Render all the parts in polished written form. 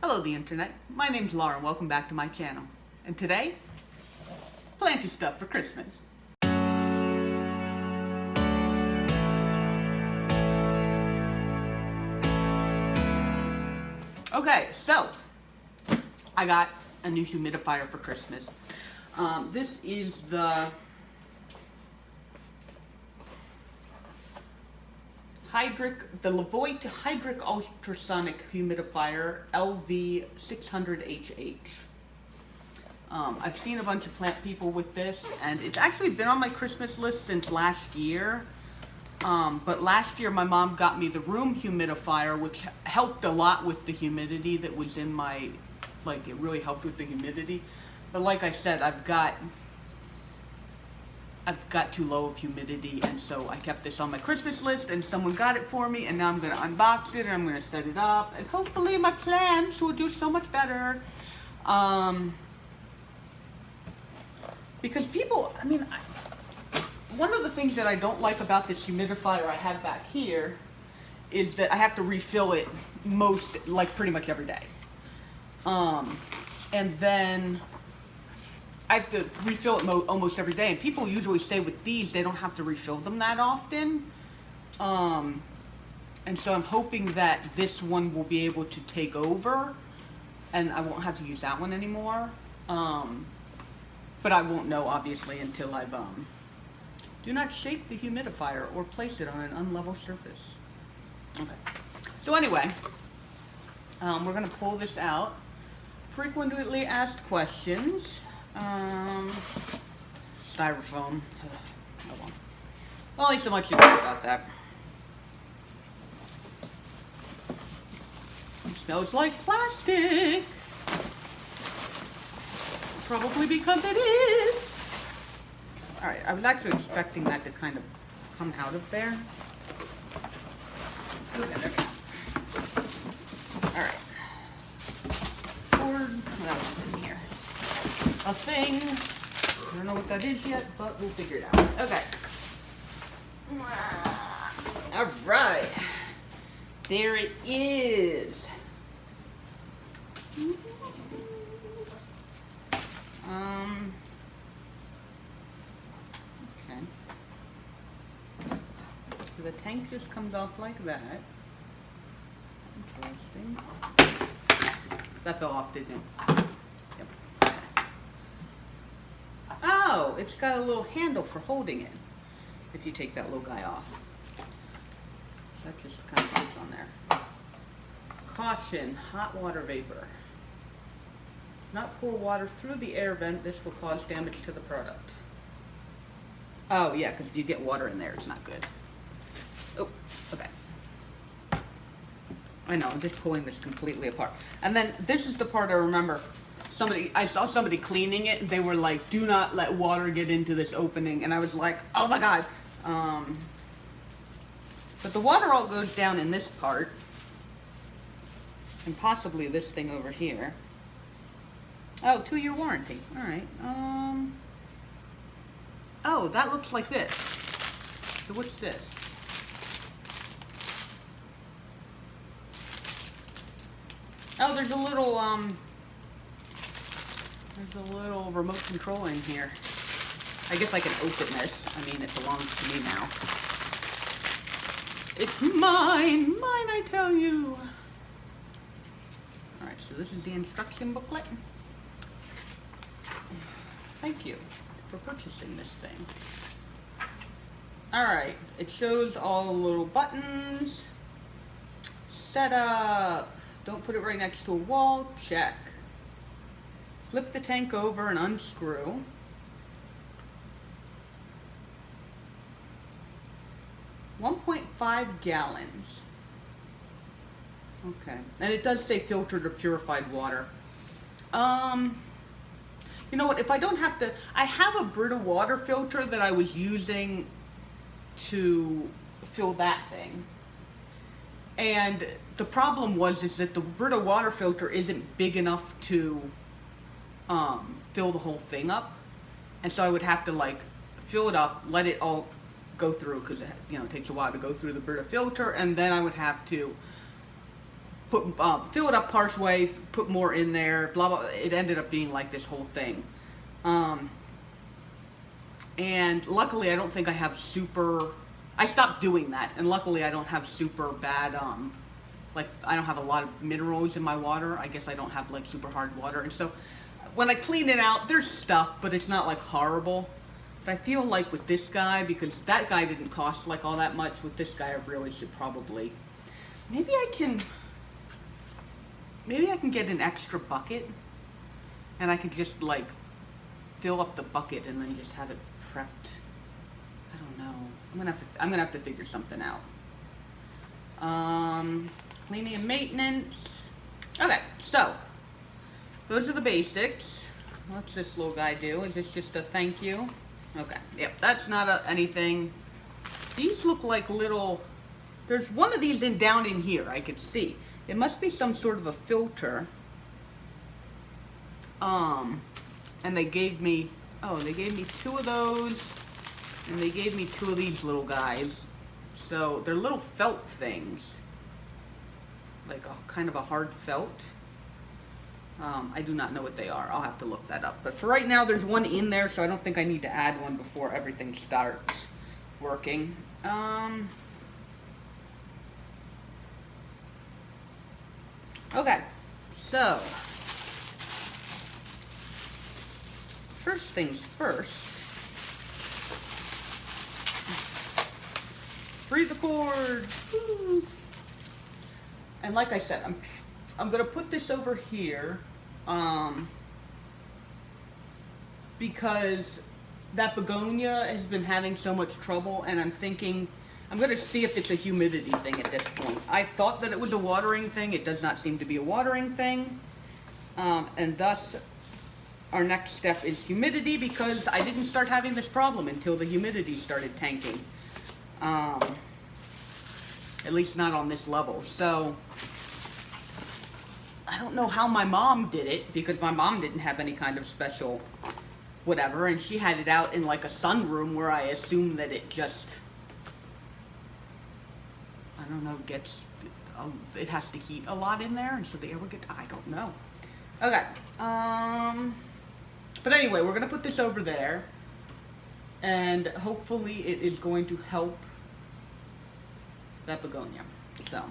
Hello the internet, my name's Laura and welcome back to my channel. And today, planty stuff for Christmas. Okay, so I got a new humidifier for Christmas. This is the Levoit Hydric Ultrasonic Humidifier LV600HH. I've seen a bunch of plant people with this, and it's actually been on my Christmas list since last year. But last year my mom got me the room humidifier, which helped a lot with the humidity that was in my, it really helped with the humidity. But like I said, I've got too low of humidity, and so I kept this on my Christmas list, and someone got it for me, and now I'm going to unbox it, and I'm going to set it up, and hopefully my plants will do so much better. Because people, one of the things that I don't like about this humidifier I have back here is that I have to refill it pretty much every day. And then I have to refill it almost every day, and people usually say with these they don't have to refill them that often. And so I'm hoping that this one will be able to take over, and I won't have to use that one anymore. But I won't know obviously until I've do not shake the humidifier or place it on an unlevel surface. Okay. So anyway, we're gonna pull this out. Frequently asked questions. Styrofoam. Only so much you can do about that. It smells like plastic. Probably because it is. Alright, I was actually expecting that to kind of come out of there. Okay, there we go. Alright. Cord, what else is in here? A thing. I don't know what that is yet, but we'll figure it out. Okay. Alright. There it is. Okay. So the tank just comes off like that. Interesting. That fell off, didn't it? Yep. Oh, it's got a little handle for holding it if you take that little guy off. So that just kind of sits on there. Caution, hot water vapor. Not pour water through the air vent. This will cause damage to the product. Oh yeah, because if you get water in there, it's not good. Oh, okay. I know, I'm just pulling this completely apart. And then this is the part I remember. I saw somebody cleaning it, and they were like, "Do not let water get into this opening." And I was like, "Oh my god!" But the water all goes down in this part, and possibly this thing over here. Oh, 2-year warranty. All right. Oh, that looks like this. So what's this? Oh, there's a little remote control in here. I guess I can open this. It belongs to me now. It's mine, I tell you. All right, so this is the instruction booklet. Thank you for purchasing this thing. Alright, it shows all the little buttons. Setup. Don't put it right next to a wall. Check. Flip the tank over and unscrew. .5 gallons. Okay. And it does say filtered or purified water. You know what, if I don't have to, I have a Brita water filter that I was using to fill that thing. And the problem is that the Brita water filter isn't big enough to fill the whole thing up. And so I would have to fill it up, let it all go through, because it takes a while to go through the Brita filter, and then I would have to fill it up partially, put more in there, blah blah. It ended up being like this whole thing. And luckily, I don't think I have super. I stopped doing that, and luckily, I don't have super bad. Like I don't have a lot of minerals in my water. I guess I don't have like super hard water, and so when I clean it out, there's stuff, but it's not like horrible. But I feel like with this guy, because that guy didn't cost like all that much. With this guy, I really should probably. Maybe I can get an extra bucket, and I could just like fill up the bucket and then just have it prepped. I don't know. I'm gonna have to figure something out. Cleaning and maintenance. Okay, so those are the basics. What's this little guy do? Is this just a thank you? Okay. Yep. That's not anything. These look like little. There's one of these down in here. I could see. It must be some sort of a filter. And they gave me. Oh, they gave me 2 of those, and they gave me 2 of these little guys. So they're little felt things, like a kind of a hard felt. I do not know what they are. I'll have to look that up. But for right now, there's one in there, so I don't think I need to add one before everything starts working. Okay, so first things first. Freeze the cord. Woo. And like I said, I'm gonna put this over here, because that begonia has been having so much trouble, and I'm thinking I'm gonna see if it's a humidity thing at this point. I thought that it was a watering thing. It does not seem to be a watering thing, and thus our next step is humidity, because I didn't start having this problem until the humidity started tanking. At least not on this level. So I don't know how my mom did it, because my mom didn't have any kind of special whatever, and she had it out in like a sunroom where I assume that it just, I don't know, it has to heat a lot in there, and so the air would get, I don't know. Okay, but anyway, we're gonna put this over there, and hopefully it is going to help that begonia. So.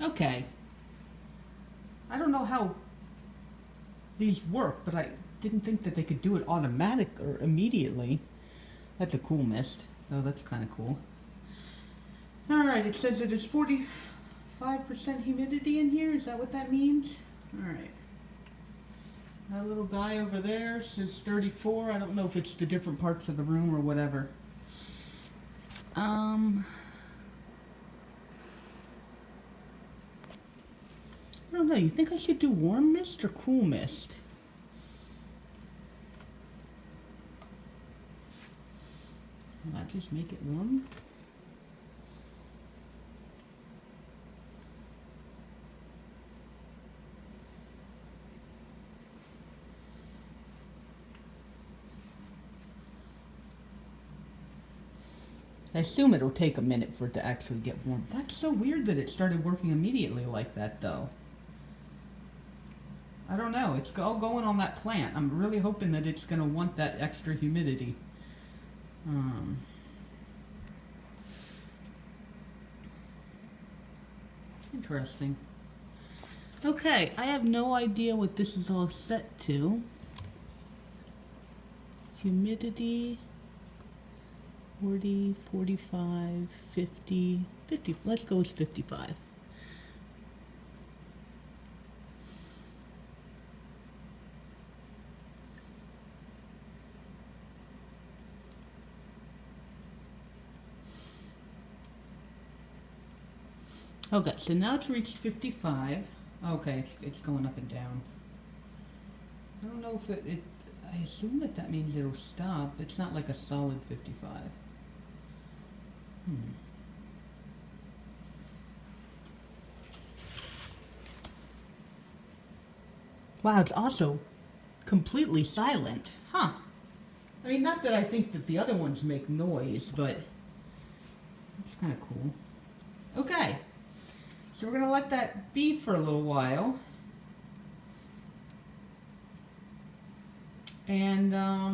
Okay. I don't know how these work, but I didn't think that they could do it automatic or immediately. That's a cool mist. Oh, that's kind of cool. Alright, it says it is 45% humidity in here. Is that what that means? Alright. That little guy over there says 34. I don't know if it's the different parts of the room or whatever. I don't know. You think I should do warm mist or cool mist? Will that just make it warm? I assume it'll take a minute for it to actually get warm. That's so weird that it started working immediately like that, though. I don't know. It's all going on that plant. I'm really hoping that it's going to want that extra humidity. Interesting. Okay, I have no idea what this is all set to. Humidity, 40, 45, 50, 50. Let's go with 55. Okay, so now it's reached 55. Okay, it's going up and down. I don't know if I assume that means it'll stop. It's not like a solid 55. Wow, it's also completely silent. Huh. I mean, not that I think that the other ones make noise, but it's kind of cool. Okay. So we're going to let that be for a little while. And, I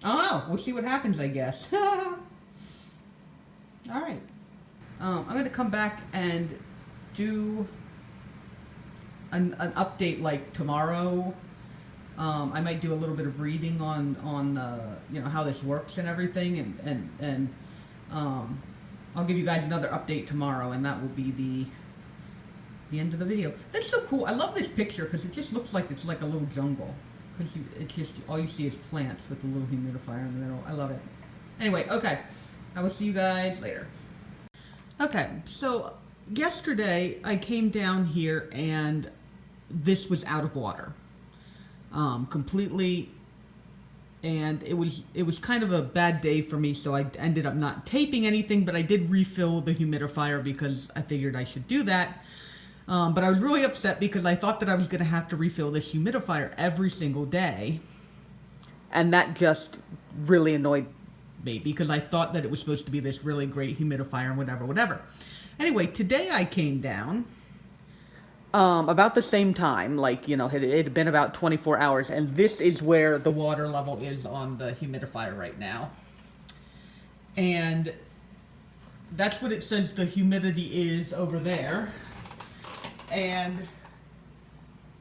don't know. We'll see what happens, I guess. Alright. I'm going to come back and do an update like tomorrow. I might do a little bit of reading on how this works and everything, and I'll give you guys another update tomorrow, and that will be the end of the video. That's so cool. I love this picture because it just looks like it's like a little jungle. Because it's just all you see is plants with a little humidifier in the middle. I love it. Anyway, okay. I will see you guys later. Okay, so yesterday I came down here and this was out of water. Completely, and it was kind of a bad day for me, so I ended up not taping anything, but I did refill the humidifier because I figured I should do that. But I was really upset because I thought that I was going to have to refill this humidifier every single day, and that just really annoyed me because I thought that it was supposed to be this really great humidifier and whatever. Anyway, today I came down about the same time, like, it had been about 24 hours, and this is where the water level is on the humidifier right now. And that's what it says the humidity is over there. And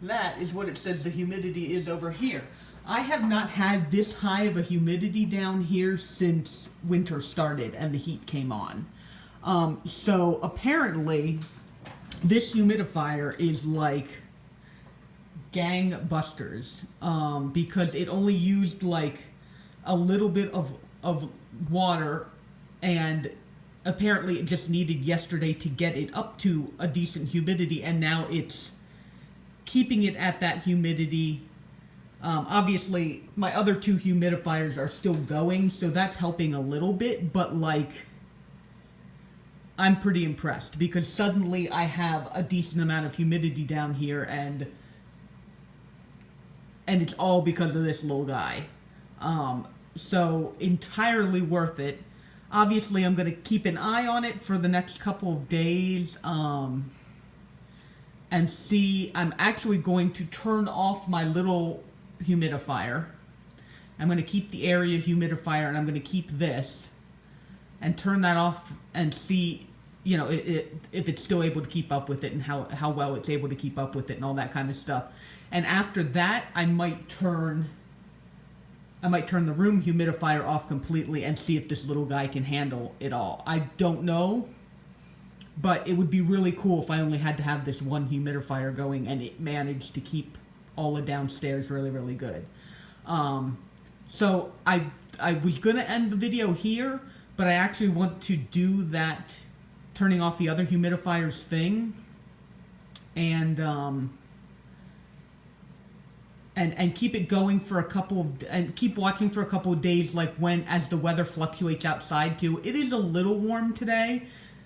that is what it says the humidity is over here. I have not had this high of a humidity down here since winter started and the heat came on. So apparently this humidifier is like gangbusters, because it only used like a little bit of water, and apparently it just needed yesterday to get it up to a decent humidity, and now it's keeping it at that humidity. Obviously my other two humidifiers are still going, so that's helping a little bit, but like, I'm pretty impressed because suddenly I have a decent amount of humidity down here, and it's all because of this little guy. So entirely worth it. Obviously I'm going to keep an eye on it for the next couple of days, and see. I'm actually going to turn off my little humidifier. I'm going to keep the area humidifier, and I'm going to keep this and turn that off and see, if it's still able to keep up with it, and how well it's able to keep up with it and all that kind of stuff. And after that, I might turn the room humidifier off completely and see if this little guy can handle it all. I don't know, but it would be really cool if I only had to have this one humidifier going and it managed to keep all the downstairs really, really good. So I was going to end the video here, but I actually want to do that turning off the other humidifiers thing, and keep it going for and keep watching for a couple of days, like as the weather fluctuates outside too. It is a little warm today,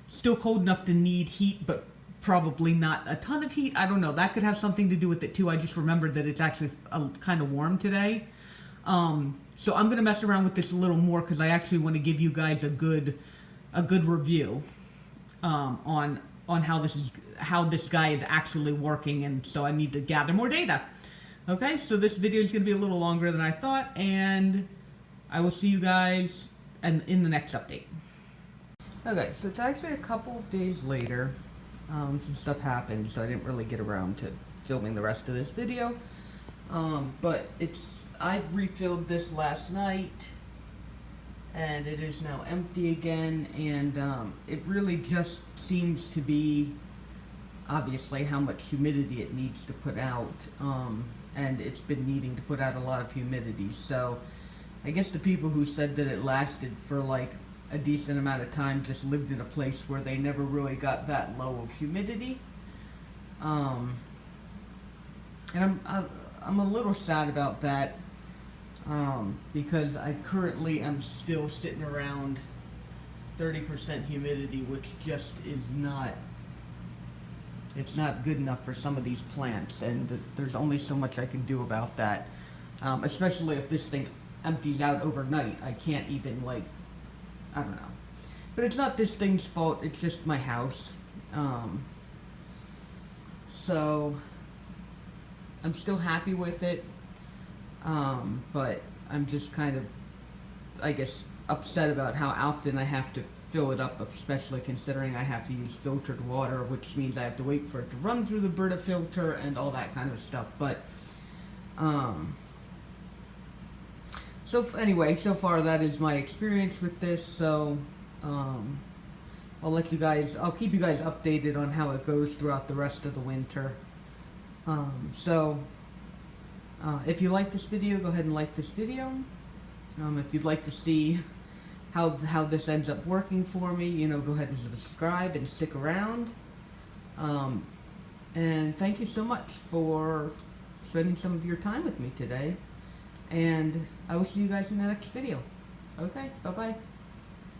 still cold enough to need heat, but probably not a ton of heat. I don't know. That could have something to do with it too. I just remembered that it's actually kind of warm today. So I'm gonna mess around with this a little more because I actually want to give you guys a good review on how this guy is actually working, and so I need to gather more data. Okay, so this video is gonna be a little longer than I thought, and I will see you guys in the next update. Okay, so it's actually a couple of days later. Some stuff happened, so I didn't really get around to filming the rest of this video. But I've refilled this last night, and it is now empty again, and it really just seems to be, obviously, how much humidity it needs to put out, and it's been needing to put out a lot of humidity. So I guess the people who said that it lasted for like a decent amount of time just lived in a place where they never really got that low of humidity. And I'm a little sad about that, because I currently am still sitting around 30% humidity, which just is not, it's not good enough for some of these plants, and there's only so much I can do about that. Especially if this thing empties out overnight. I can't even, like, I don't know. But it's not this thing's fault, it's just my house. So I'm still happy with it, but I'm just kind of, I guess, upset about how often I have to fill it up, especially considering I have to use filtered water, which means I have to wait for it to run through the Brita filter and all that kind of stuff. But so anyway, so far that is my experience with this. So I'll keep you guys updated on how it goes throughout the rest of the winter. If you like this video, go ahead and like this video. If you'd like to see how this ends up working for me, you know, go ahead and subscribe and stick around. And thank you so much for spending some of your time with me today. And I will see you guys in the next video. Okay, bye-bye.